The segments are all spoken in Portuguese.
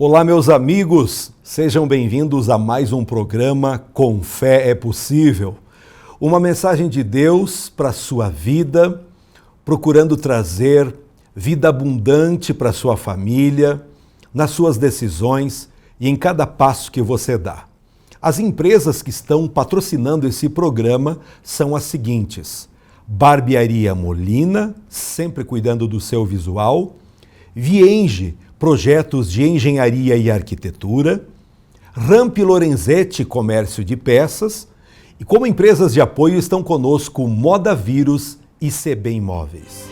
Olá, meus amigos, sejam bem-vindos a mais um programa Com Fé é Possível. Uma mensagem de Deus para a sua vida, procurando trazer vida abundante para a sua família, nas suas decisões e em cada passo que você dá. As empresas que estão patrocinando esse programa são as seguintes: Barbearia Molina, sempre cuidando do seu visual; Vienge, projetos de engenharia e arquitetura; Ramp Lorenzetti, comércio de peças; e como empresas de apoio estão conosco Moda Vírus e CB Imóveis.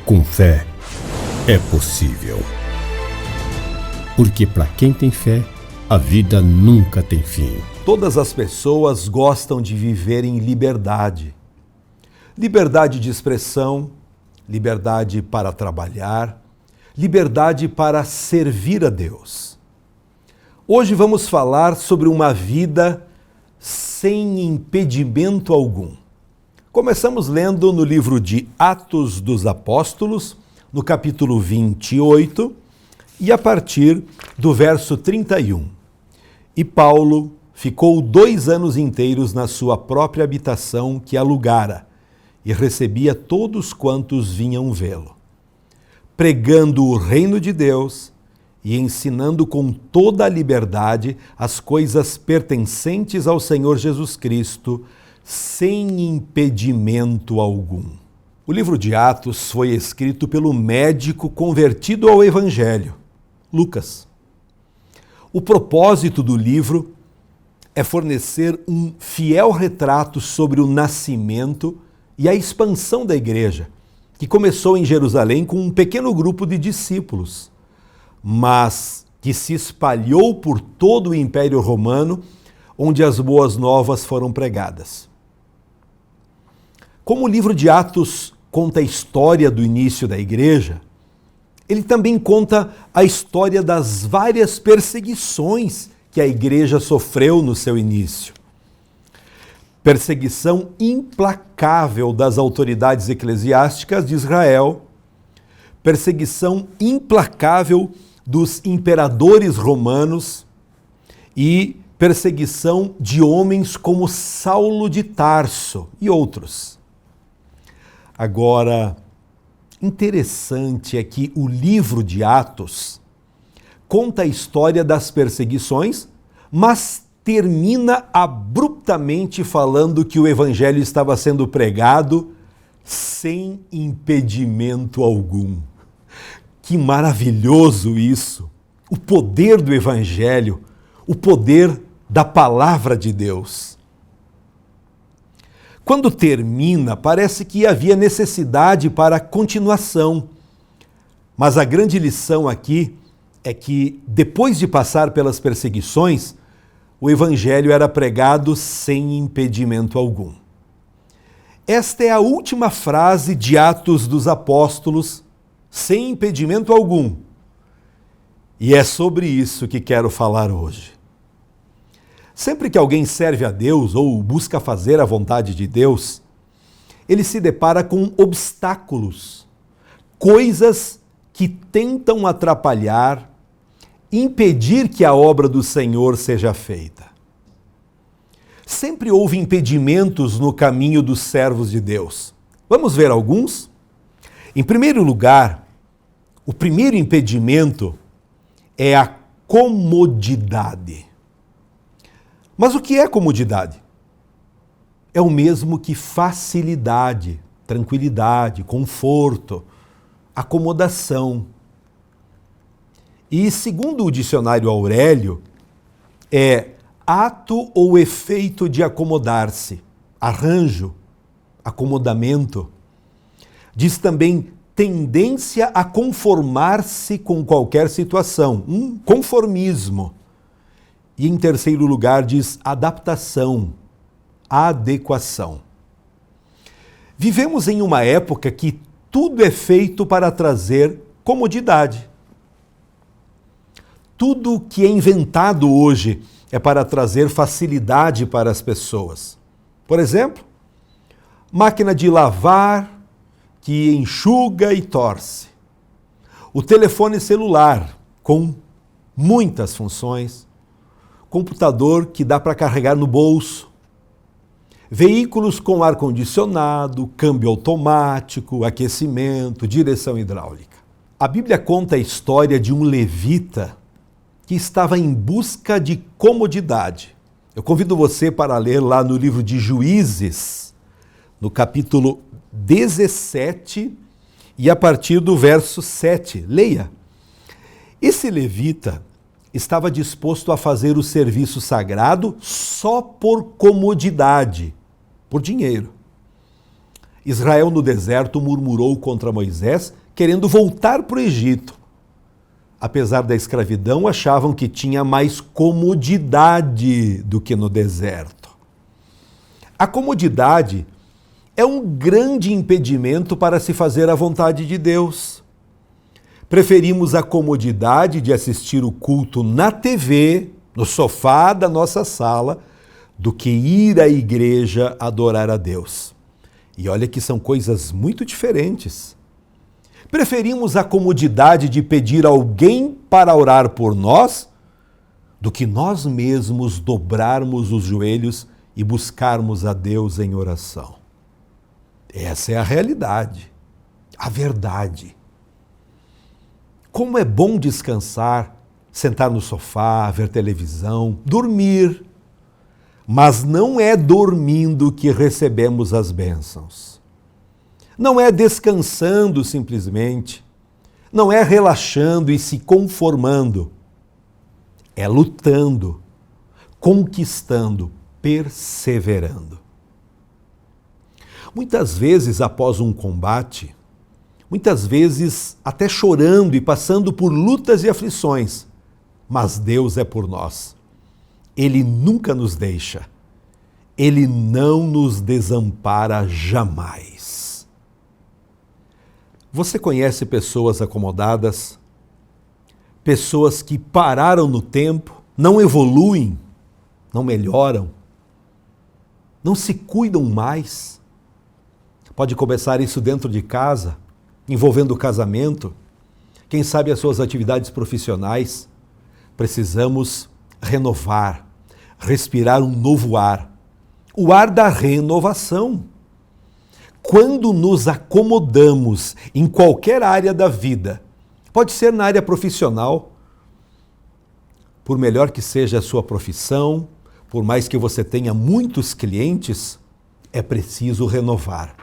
Com fé é possível. Porque para quem tem fé, a vida nunca tem fim. Todas as pessoas gostam de viver em liberdade. Liberdade de expressão, liberdade para trabalhar, liberdade para servir a Deus. Hoje vamos falar sobre uma vida sem impedimento algum. Começamos lendo no livro de Atos dos Apóstolos, no capítulo 28, e a partir do verso 31. E Paulo ficou 2 anos inteiros na sua própria habitação que alugara, e recebia todos quantos vinham vê-lo, pregando o reino de Deus e ensinando com toda a liberdade as coisas pertencentes ao Senhor Jesus Cristo, sem impedimento algum. O livro de Atos foi escrito pelo médico convertido ao Evangelho, Lucas. O propósito do livro é fornecer um fiel retrato sobre o nascimento e a expansão da igreja, que começou em Jerusalém com um pequeno grupo de discípulos, mas que se espalhou por todo o Império Romano, onde as boas novas foram pregadas. Como o livro de Atos conta a história do início da igreja, ele também conta a história das várias perseguições que a igreja sofreu no seu início. Perseguição implacável das autoridades eclesiásticas de Israel, perseguição implacável dos imperadores romanos e perseguição de homens como Saulo de Tarso e outros. Agora, interessante é que o livro de Atos conta a história das perseguições, mas termina abruptamente falando que o evangelho estava sendo pregado sem impedimento algum. Que maravilhoso isso! O poder do evangelho, o poder da palavra de Deus. Quando termina, parece que havia necessidade para continuação. Mas a grande lição aqui é que, depois de passar pelas perseguições, o evangelho era pregado sem impedimento algum. Esta é a última frase de Atos dos Apóstolos, sem impedimento algum. E é sobre isso que quero falar hoje. Sempre que alguém serve a Deus ou busca fazer a vontade de Deus, ele se depara com obstáculos, coisas que tentam atrapalhar, impedir que a obra do Senhor seja feita. Sempre houve impedimentos no caminho dos servos de Deus. Vamos ver alguns? Em primeiro lugar, o primeiro impedimento é a comodidade. Mas o que é comodidade? É o mesmo que facilidade, tranquilidade, conforto, acomodação. E segundo o dicionário Aurélio, é ato ou efeito de acomodar-se, arranjo, acomodamento. Diz também tendência a conformar-se com qualquer situação, um conformismo. E em terceiro lugar diz adaptação, adequação. Vivemos em uma época que tudo é feito para trazer comodidade. Tudo que é inventado hoje é para trazer facilidade para as pessoas. Por exemplo, máquina de lavar que enxuga e torce. o telefone celular com muitas funções, computador que dá para carregar no bolso, veículos com ar-condicionado, câmbio automático, aquecimento, direção hidráulica. A Bíblia conta a história de um levita que estava em busca de comodidade. Eu convido você para ler lá no livro de Juízes, no capítulo 17 e a partir do verso 7. Leia. Esse levita estava disposto a fazer o serviço sagrado só por comodidade, por dinheiro. Israel no deserto murmurou contra Moisés, querendo voltar para o Egito. Apesar da escravidão, achavam que tinha mais comodidade do que no deserto. A comodidade é um grande impedimento para se fazer a vontade de Deus. Preferimos a comodidade de assistir o culto na TV, no sofá da nossa sala, do que ir à igreja adorar a Deus. E olha que são coisas muito diferentes. Preferimos a comodidade de pedir alguém para orar por nós, do que nós mesmos dobrarmos os joelhos e buscarmos a Deus em oração. Essa é a realidade, a verdade. Como é bom descansar, sentar no sofá, ver televisão, dormir. Mas não é dormindo que recebemos as bênçãos. Não é descansando simplesmente. Não é relaxando e se conformando. É lutando, conquistando, perseverando. Muitas vezes após um combate, muitas vezes até chorando e passando por lutas e aflições, mas Deus é por nós. Ele nunca nos deixa. Ele não nos desampara jamais. Você conhece pessoas acomodadas? Pessoas que pararam no tempo, não evoluem, não melhoram, não se cuidam mais? Pode começar isso dentro de casa, envolvendo o casamento, quem sabe as suas atividades profissionais. Precisamos renovar, respirar um novo ar, o ar da renovação. Quando nos acomodamos em qualquer área da vida, pode ser na área profissional, por melhor que seja a sua profissão, por mais que você tenha muitos clientes, é preciso renovar.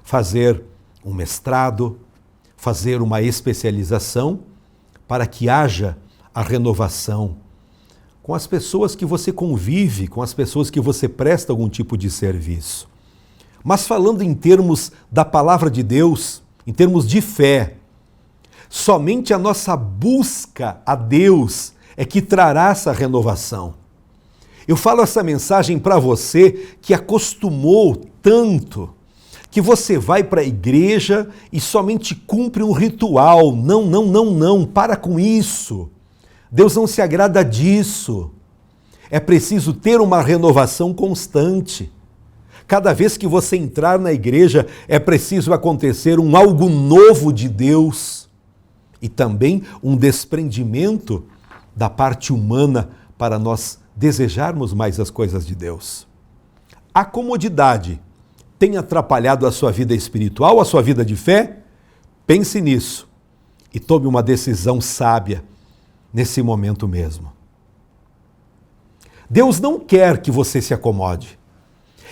Fazer um mestrado, fazer uma especialização, para que haja a renovação com as pessoas que você convive, com as pessoas que você presta algum tipo de serviço. Mas falando em termos da palavra de Deus, em termos de fé, somente a nossa busca a Deus é que trará essa renovação. Eu falo essa mensagem para você que acostumou tanto, que você vai para a igreja e somente cumpre um ritual. Não, para com isso. Deus não se agrada disso. É preciso ter uma renovação constante. Cada vez que você entrar na igreja, é preciso acontecer algo novo de Deus e também um desprendimento da parte humana para nós desejarmos mais as coisas de Deus. A comodidade tem atrapalhado a sua vida espiritual, a sua vida de fé? Pense nisso e tome uma decisão sábia nesse momento mesmo. Deus não quer que você se acomode.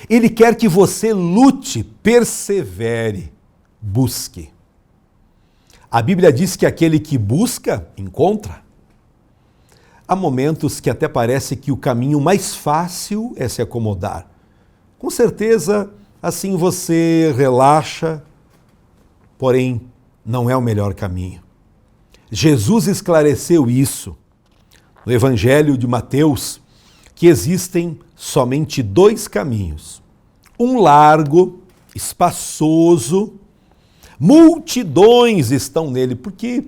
Ele quer que você lute, persevere, busque. A Bíblia diz que aquele que busca, encontra. Há momentos que até parece que o caminho mais fácil é se acomodar. Com certeza, assim você relaxa, porém não é o melhor caminho. Jesus esclareceu isso no Evangelho de Mateus, que existem somente dois caminhos. Um largo, espaçoso, multidões estão nele, porque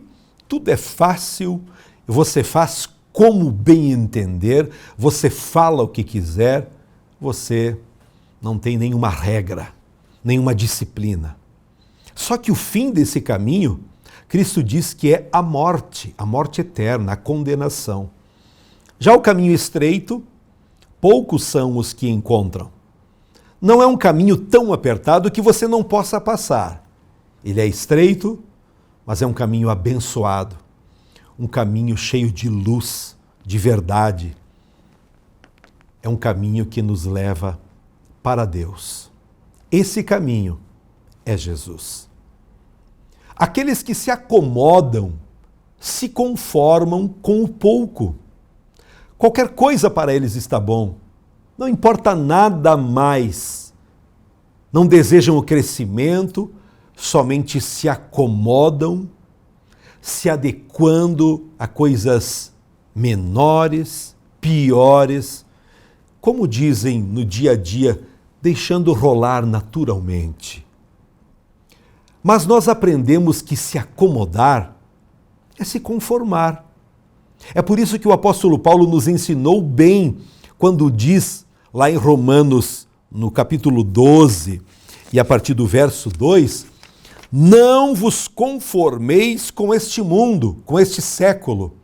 tudo é fácil, você faz como bem entender, você fala o que quiser, você não tem nenhuma regra, nenhuma disciplina. Só que o fim desse caminho Cristo diz que é a morte eterna, a condenação. Já o caminho estreito, poucos são os que encontram. Não é um caminho tão apertado que você não possa passar. Ele é estreito, mas é um caminho abençoado, um caminho cheio de luz, de verdade. É um caminho que nos leva para Deus. Esse caminho é Jesus. Aqueles que se acomodam, se conformam com o pouco. Qualquer coisa para eles está bom. Não importa nada mais. Não desejam o crescimento, somente se acomodam, se adequando a coisas menores, piores, como dizem no dia a dia, deixando rolar naturalmente. Mas nós aprendemos que se acomodar é se conformar. É por isso que o apóstolo Paulo nos ensinou bem quando diz, lá em Romanos, no capítulo 12, e a partir do verso 2, não vos conformeis com este mundo, com este século.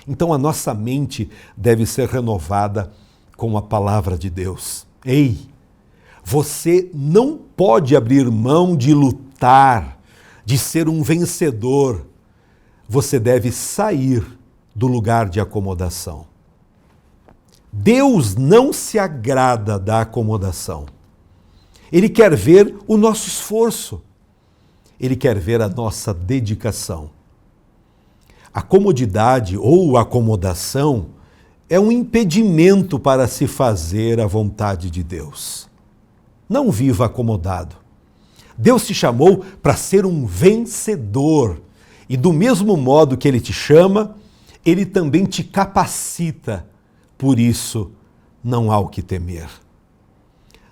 Então a nossa mente deve ser renovada com a palavra de Deus. Ei, você não pode abrir mão de lutar, de ser um vencedor. Você deve sair do lugar de acomodação. Deus não se agrada da acomodação. Ele quer ver o nosso esforço. Ele quer ver a nossa dedicação. A comodidade ou acomodação é um impedimento para se fazer a vontade de Deus. Não viva acomodado. Deus te chamou para ser um vencedor. E do mesmo modo que Ele te chama, Ele também te capacita. Por isso, não há o que temer.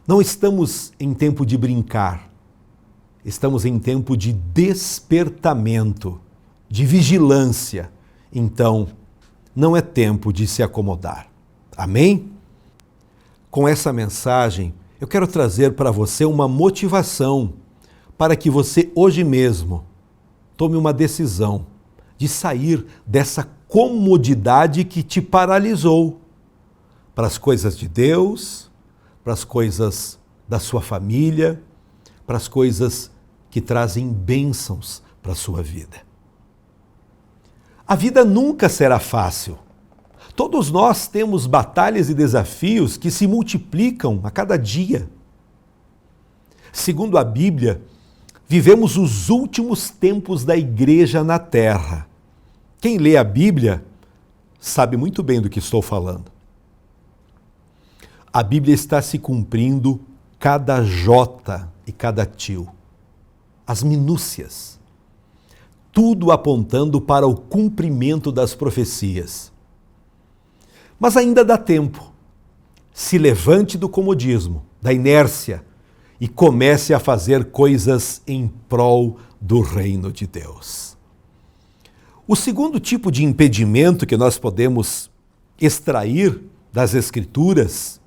Não estamos em tempo de brincar. Estamos em tempo de despertamento, de vigilância. Então, não é tempo de se acomodar. Amém? Com essa mensagem, eu quero trazer para você uma motivação para que você hoje mesmo tome uma decisão de sair dessa comodidade que te paralisou para as coisas de Deus, para as coisas da sua família, para as coisas que trazem bênçãos para a sua vida. A vida nunca será fácil. Todos nós temos batalhas e desafios que se multiplicam a cada dia. Segundo a Bíblia, vivemos os últimos tempos da igreja na terra. Quem lê a Bíblia sabe muito bem do que estou falando. A Bíblia está se cumprindo cada jota e cada tio. As minúcias. Tudo apontando para o cumprimento das profecias. Mas ainda dá tempo. Se levante do comodismo, da inércia, e comece a fazer coisas em prol do reino de Deus. O segundo tipo de impedimento que nós podemos extrair das Escrituras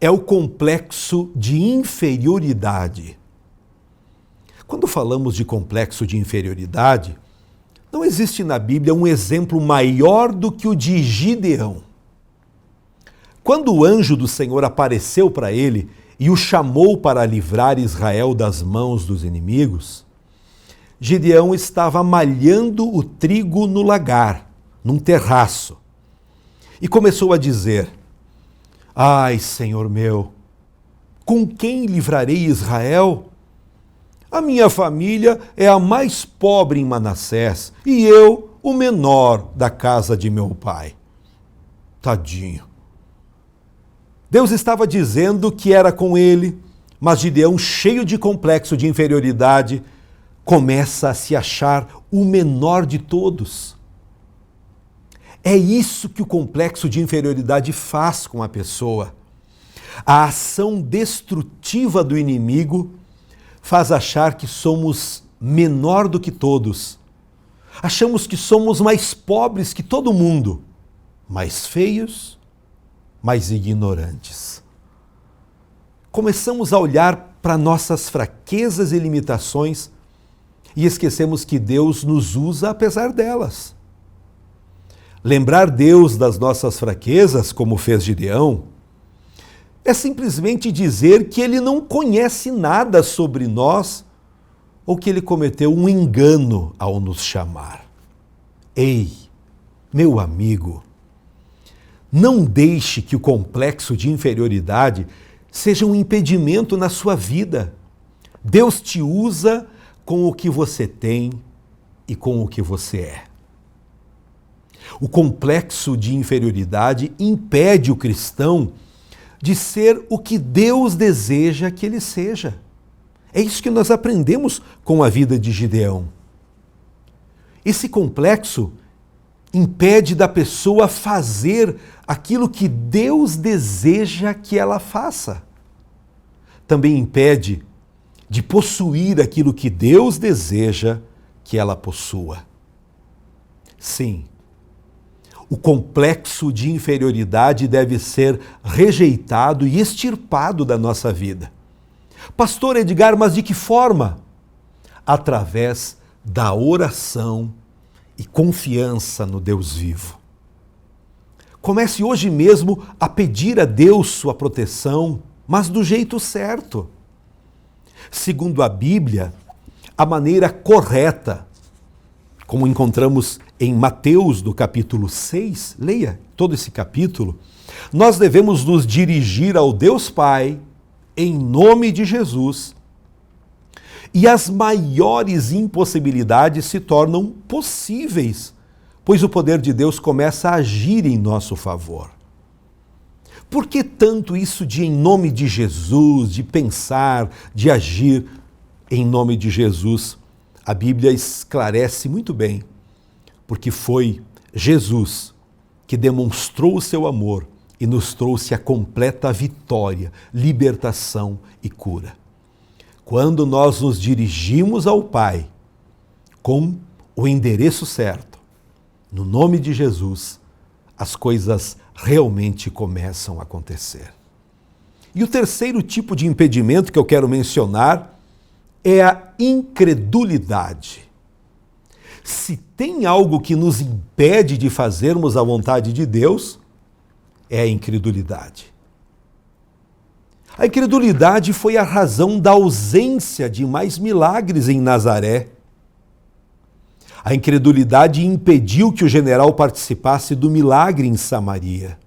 é o complexo de inferioridade. Quando falamos de complexo de inferioridade, não existe na Bíblia um exemplo maior do que o de Gideão. Quando o anjo do Senhor apareceu para ele e o chamou para livrar Israel das mãos dos inimigos, Gideão estava malhando o trigo no lagar, num terraço, e começou a dizer: ai, Senhor meu, com quem livrarei Israel? A minha família é a mais pobre em Manassés e eu o menor da casa de meu pai. Tadinho. Deus estava dizendo que era com ele, mas Gideão, cheio de complexo de inferioridade, começa a se achar o menor de todos. É isso que o complexo de inferioridade faz com a pessoa. A ação destrutiva do inimigo faz achar que somos menor do que todos. Achamos que somos mais pobres que todo mundo, mais feios, mais ignorantes. Começamos a olhar para nossas fraquezas e limitações e esquecemos que Deus nos usa apesar delas. Lembrar Deus das nossas fraquezas, como fez Gideão, é simplesmente dizer que Ele não conhece nada sobre nós ou que Ele cometeu um engano ao nos chamar. Ei, meu amigo, não deixe que o complexo de inferioridade seja um impedimento na sua vida. Deus te usa com o que você tem e com o que você é. O complexo de inferioridade impede o cristão de ser o que Deus deseja que ele seja. É isso que nós aprendemos com a vida de Gideão. Esse complexo impede da pessoa fazer aquilo que Deus deseja que ela faça. Também impede de possuir aquilo que Deus deseja que ela possua. Sim, o complexo de inferioridade deve ser rejeitado e extirpado da nossa vida. Pastor Edgar, mas de que forma? Através da oração e confiança no Deus vivo. Comece hoje mesmo a pedir a Deus sua proteção, mas do jeito certo. Segundo a Bíblia, a maneira correta, como encontramos em Mateus, do capítulo 6, leia todo esse capítulo, nós devemos nos dirigir ao Deus Pai, em nome de Jesus, e as maiores impossibilidades se tornam possíveis, pois o poder de Deus começa a agir em nosso favor. Por que tanto isso de em nome de Jesus, de pensar, de agir em nome de Jesus? A Bíblia esclarece muito bem, porque foi Jesus que demonstrou o seu amor e nos trouxe a completa vitória, libertação e cura. Quando nós nos dirigimos ao Pai com o endereço certo, no nome de Jesus, as coisas realmente começam a acontecer. E o terceiro tipo de impedimento que eu quero mencionar é a incredulidade. Se tem algo que nos impede de fazermos a vontade de Deus, é a incredulidade. A incredulidade foi a razão da ausência de mais milagres em Nazaré. A incredulidade impediu que o general participasse do milagre em Samaria.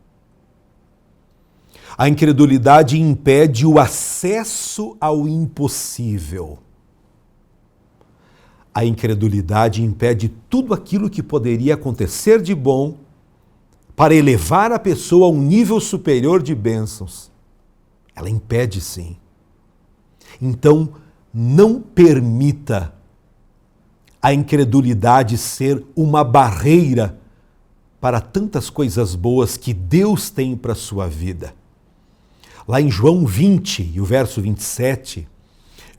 A incredulidade impede o acesso ao impossível. A incredulidade impede tudo aquilo que poderia acontecer de bom para elevar a pessoa a um nível superior de bênçãos. Ela impede, sim. Então, não permita a incredulidade ser uma barreira para tantas coisas boas que Deus tem para a sua vida. Lá em João 20, e o verso 27,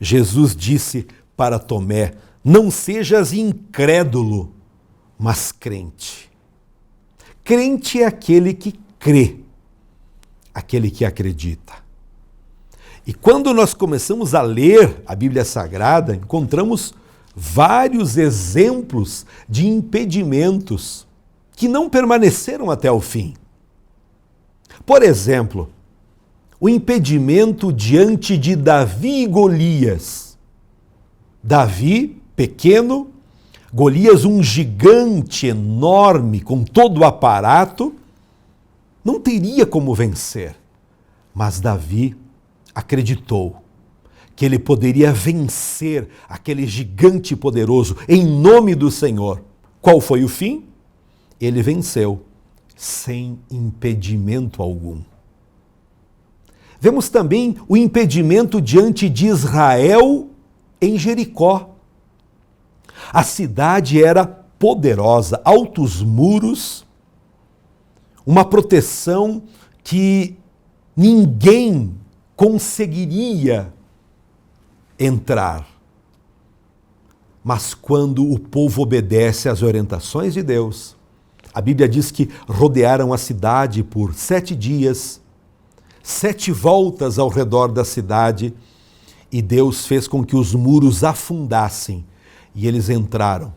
Jesus disse para Tomé: não sejas incrédulo, mas crente. Crente é aquele que crê, aquele que acredita. E quando nós começamos a ler a Bíblia Sagrada, encontramos vários exemplos de impedimentos que não permaneceram até o fim. Por exemplo, o impedimento diante de Davi e Golias. Davi, pequeno, Golias, um gigante enorme, com todo o aparato, não teria como vencer. Mas Davi acreditou que ele poderia vencer aquele gigante poderoso em nome do Senhor. Qual foi o fim? Ele venceu, sem impedimento algum. Vemos também o impedimento diante de Israel em Jericó. A cidade era poderosa, altos muros, uma proteção que ninguém conseguiria entrar. Mas quando o povo obedece às orientações de Deus, a Bíblia diz que rodearam a cidade por 7 dias, 7 voltas ao redor da cidade, e Deus fez com que os muros afundassem e eles entraram.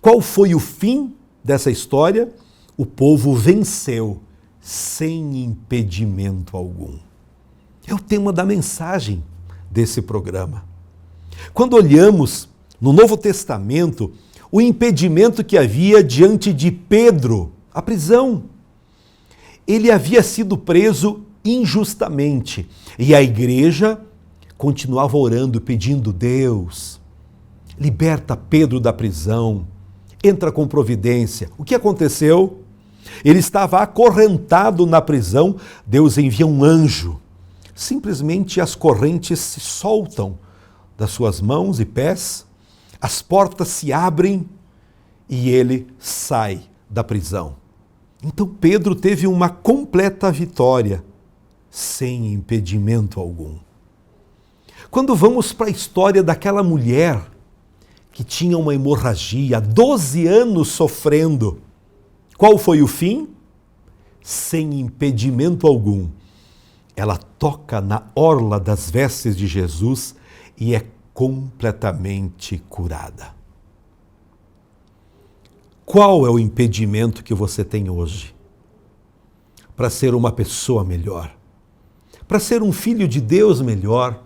Qual foi o fim dessa história? O povo venceu sem impedimento algum. É o tema da mensagem desse programa. Quando olhamos no Novo Testamento, o impedimento que havia diante de Pedro, a prisão. Ele havia sido preso injustamente e a igreja continuava orando, pedindo: Deus, liberta Pedro da prisão, entra com providência. O que aconteceu? Ele estava acorrentado na prisão, Deus envia um anjo. Simplesmente as correntes se soltam das suas mãos e pés, as portas se abrem e ele sai da prisão. Então Pedro teve uma completa vitória, sem impedimento algum. Quando vamos para a história daquela mulher que tinha uma hemorragia, 12 anos sofrendo, qual foi o fim? Sem impedimento algum. Ela toca na orla das vestes de Jesus e é completamente curada. Qual é o impedimento que você tem hoje para ser uma pessoa melhor? Para ser um filho de Deus melhor?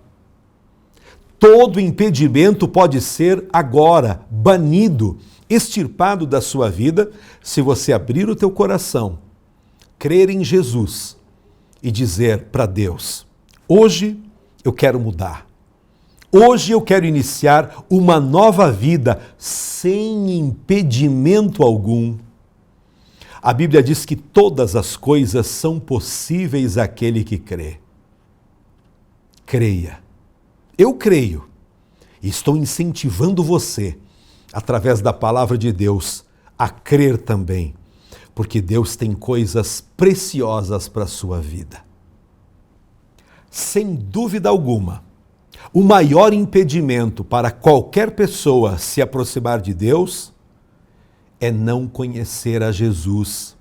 Todo impedimento pode ser agora banido, extirpado da sua vida, se você abrir o teu coração, crer em Jesus e dizer para Deus: hoje eu quero mudar. Hoje eu quero iniciar uma nova vida sem impedimento algum. A Bíblia diz que todas as coisas são possíveis àquele que crê. Creia. Eu creio e estou incentivando você, através da palavra de Deus, a crer também, porque Deus tem coisas preciosas para a sua vida. Sem dúvida alguma, o maior impedimento para qualquer pessoa se aproximar de Deus é não conhecer a Jesus.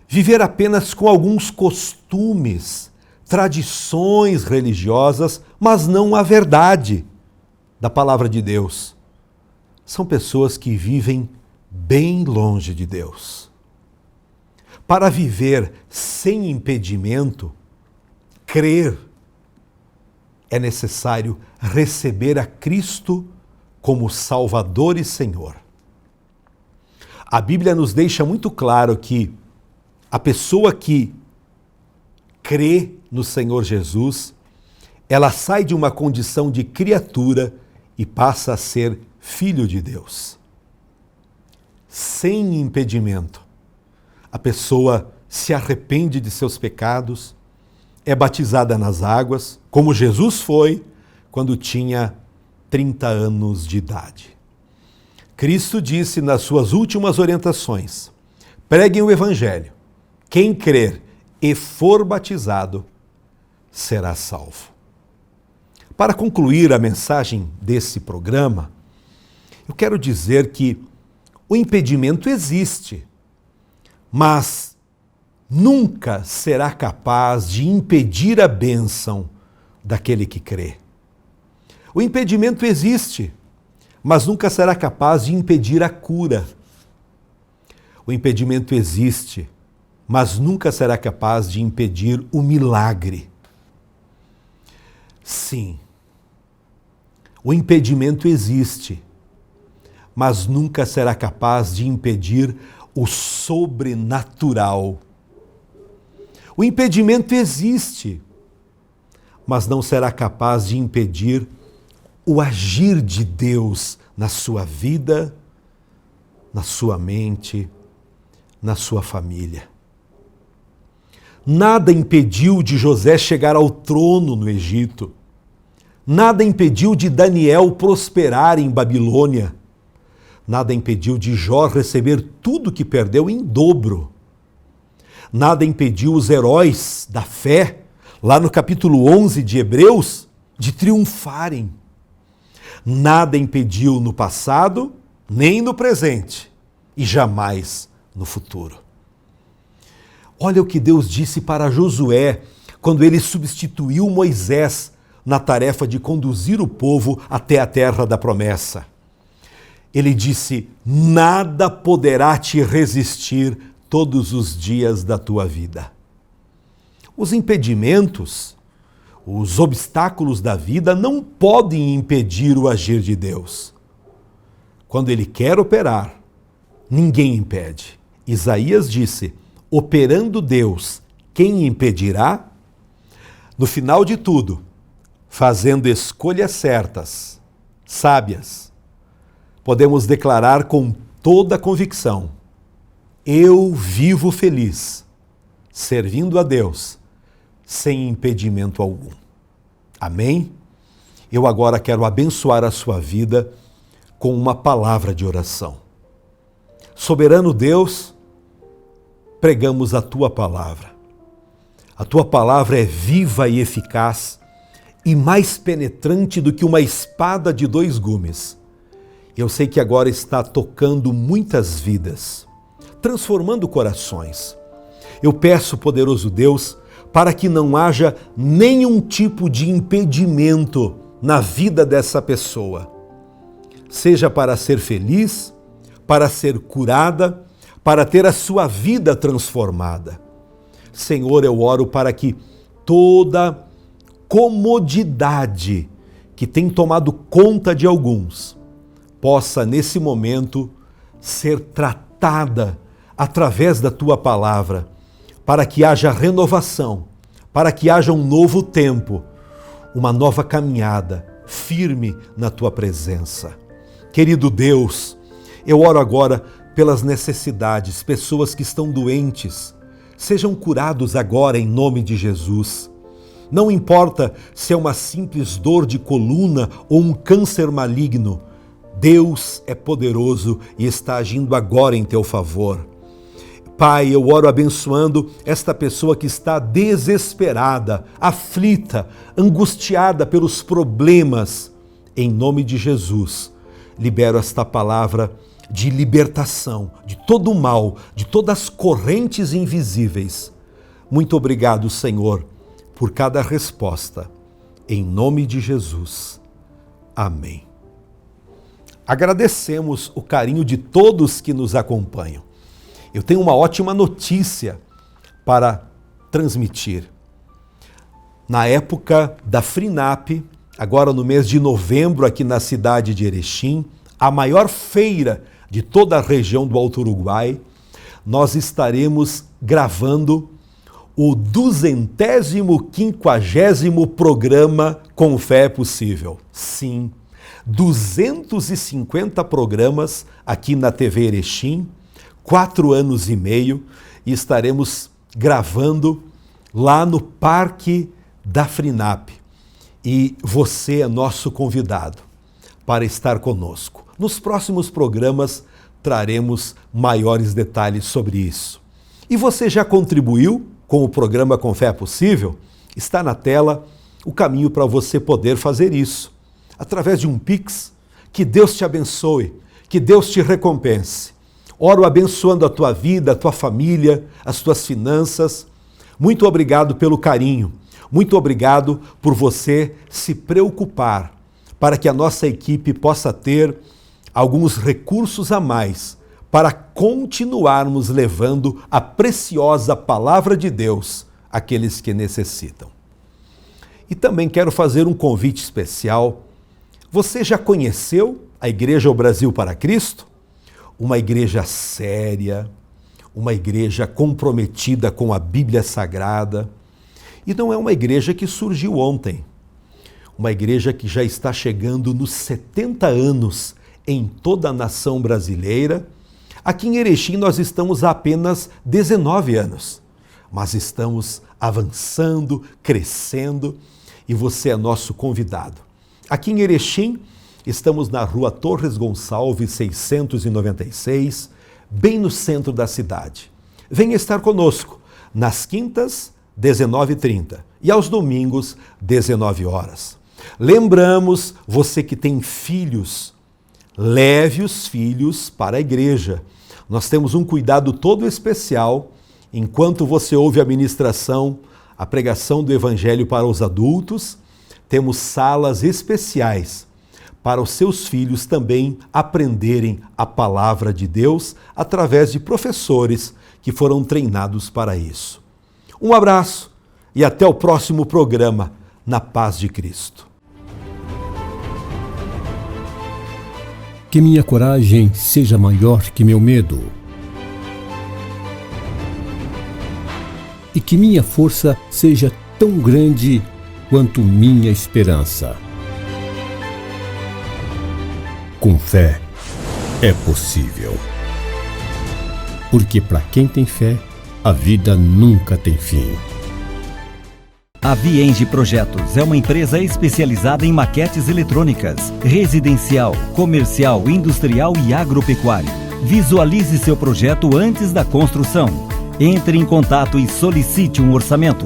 Viver apenas com alguns costumes, tradições religiosas, mas não a verdade da palavra de Deus. São pessoas que vivem bem longe de Deus. Para viver sem impedimento, crer, é necessário receber a Cristo como Salvador e Senhor. A Bíblia nos deixa muito claro que a pessoa que crê no Senhor Jesus, ela sai de uma condição de criatura e passa a ser filho de Deus. Sem impedimento, a pessoa se arrepende de seus pecados, é batizada nas águas, como Jesus foi quando tinha 30 anos de idade. Cristo disse nas suas últimas orientações: preguem o Evangelho. Quem crer e for batizado será salvo. Para concluir a mensagem desse programa, eu quero dizer que o impedimento existe, mas nunca será capaz de impedir a bênção daquele que crê. O impedimento existe, mas nunca será capaz de impedir a cura. O impedimento existe, mas nunca será capaz de impedir o milagre. Sim, o impedimento existe, mas nunca será capaz de impedir o sobrenatural. O impedimento existe, mas não será capaz de impedir o agir de Deus na sua vida, na sua mente, na sua família. Nada impediu de José chegar ao trono no Egito. Nada impediu de Daniel prosperar em Babilônia. Nada impediu de Jó receber tudo que perdeu em dobro. Nada impediu os heróis da fé, lá no capítulo 11 de Hebreus, de triunfarem. Nada impediu no passado, nem no presente, e jamais no futuro. Olha o que Deus disse para Josué, quando ele substituiu Moisés na tarefa de conduzir o povo até a terra da promessa. Ele disse: nada poderá te resistir todos os dias da tua vida. Os impedimentos, os obstáculos da vida não podem impedir o agir de Deus. Quando Ele quer operar, ninguém impede. Isaías disse: operando Deus, quem impedirá? No final de tudo, fazendo escolhas certas, sábias, podemos declarar com toda a convicção: eu vivo feliz, servindo a Deus, sem impedimento algum. Amém? Eu agora quero abençoar a sua vida com uma palavra de oração. Soberano Deus, pregamos a tua palavra. A tua palavra é viva e eficaz e mais penetrante do que uma espada de 2 gumes. Eu sei que agora está tocando muitas vidas, transformando corações. Eu peço, poderoso Deus, para que não haja nenhum tipo de impedimento na vida dessa pessoa. Seja para ser feliz, para ser curada, para ter a sua vida transformada. Senhor, eu oro para que toda comodidade que tem tomado conta de alguns possa, nesse momento, ser tratada através da tua palavra, para que haja renovação, para que haja um novo tempo, uma nova caminhada firme na tua presença. Querido Deus, eu oro agora pelas necessidades, pessoas que estão doentes, sejam curados agora em nome de Jesus. Não importa se é uma simples dor de coluna ou um câncer maligno, Deus é poderoso e está agindo agora em teu favor. Pai, eu oro abençoando esta pessoa que está desesperada, aflita, angustiada pelos problemas. Em nome de Jesus, libero esta palavra de libertação, de todo o mal, de todas as correntes invisíveis. Muito obrigado, Senhor, por cada resposta. Em nome de Jesus. Amém. Agradecemos o carinho de todos que nos acompanham. Eu tenho uma ótima notícia para transmitir. Na época da FRINAP, agora no mês de novembro, aqui na cidade de Erechim, a maior feira de toda a região do Alto Uruguai, nós estaremos gravando o 250º programa Com Fé é Possível. Sim, 250 programas aqui na TV Erechim, 4 anos e meio, e estaremos gravando lá no Parque da FRINAP. E você é nosso convidado para estar conosco. Nos próximos programas traremos maiores detalhes sobre isso. E você já contribuiu com o programa Com Fé é Possível? Está na tela o caminho para você poder fazer isso. Através de um Pix. Que Deus te abençoe, que Deus te recompense. Oro abençoando a tua vida, a tua família, as tuas finanças. Muito obrigado pelo carinho. Muito obrigado por você se preocupar para que a nossa equipe possa ter alguns recursos a mais para continuarmos levando a preciosa palavra de Deus àqueles que necessitam. E também quero fazer um convite especial. Você já conheceu a Igreja O Brasil para Cristo? Uma igreja séria, uma igreja comprometida com a Bíblia Sagrada. E não é uma igreja que surgiu ontem. Uma igreja que já está chegando nos 70 anos em toda a nação brasileira. Aqui em Erechim nós estamos há apenas 19 anos, mas estamos avançando, crescendo, e você é nosso convidado. Aqui em Erechim, estamos na Rua Torres Gonçalves, 696, bem no centro da cidade. Venha estar conosco nas quintas, 19h30 e aos domingos, 19 horas. Lembramos, você que tem filhos, leve os filhos para a igreja. Nós temos um cuidado todo especial enquanto você ouve a ministração, a pregação do Evangelho para os adultos. temos salas especiais para os seus filhos também aprenderem a palavra de Deus através de professores que foram treinados para isso. Um abraço e até o próximo programa, na paz de Cristo. Que minha coragem seja maior que meu medo. E que minha força seja tão grande quanto minha esperança. Com fé é possível. Porque para quem tem fé, a vida nunca tem fim. A Vienge Projetos é uma empresa especializada em maquetes eletrônicas, residencial, comercial, industrial e agropecuário. Visualize seu projeto antes da construção. Entre em contato e solicite um orçamento.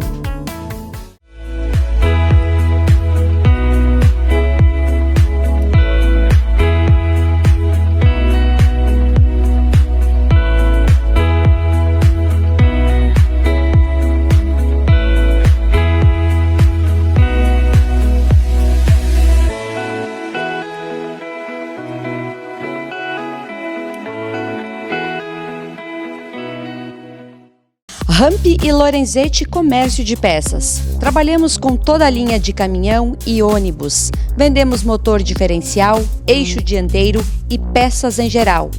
Rampi e Lorenzetti Comércio de Peças. Trabalhamos com toda a linha de caminhão e ônibus. Vendemos motor diferencial, eixo dianteiro e peças em geral.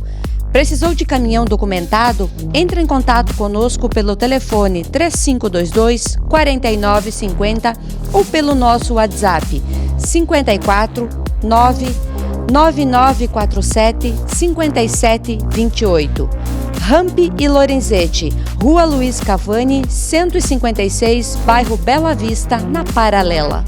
Precisou de caminhão documentado? Entre em contato conosco pelo telefone 3522-4950 ou pelo nosso WhatsApp 54 99947 5728. Rampi e Lorenzetti, Rua Luiz Cavani, 156, bairro Bela Vista, na Paralela.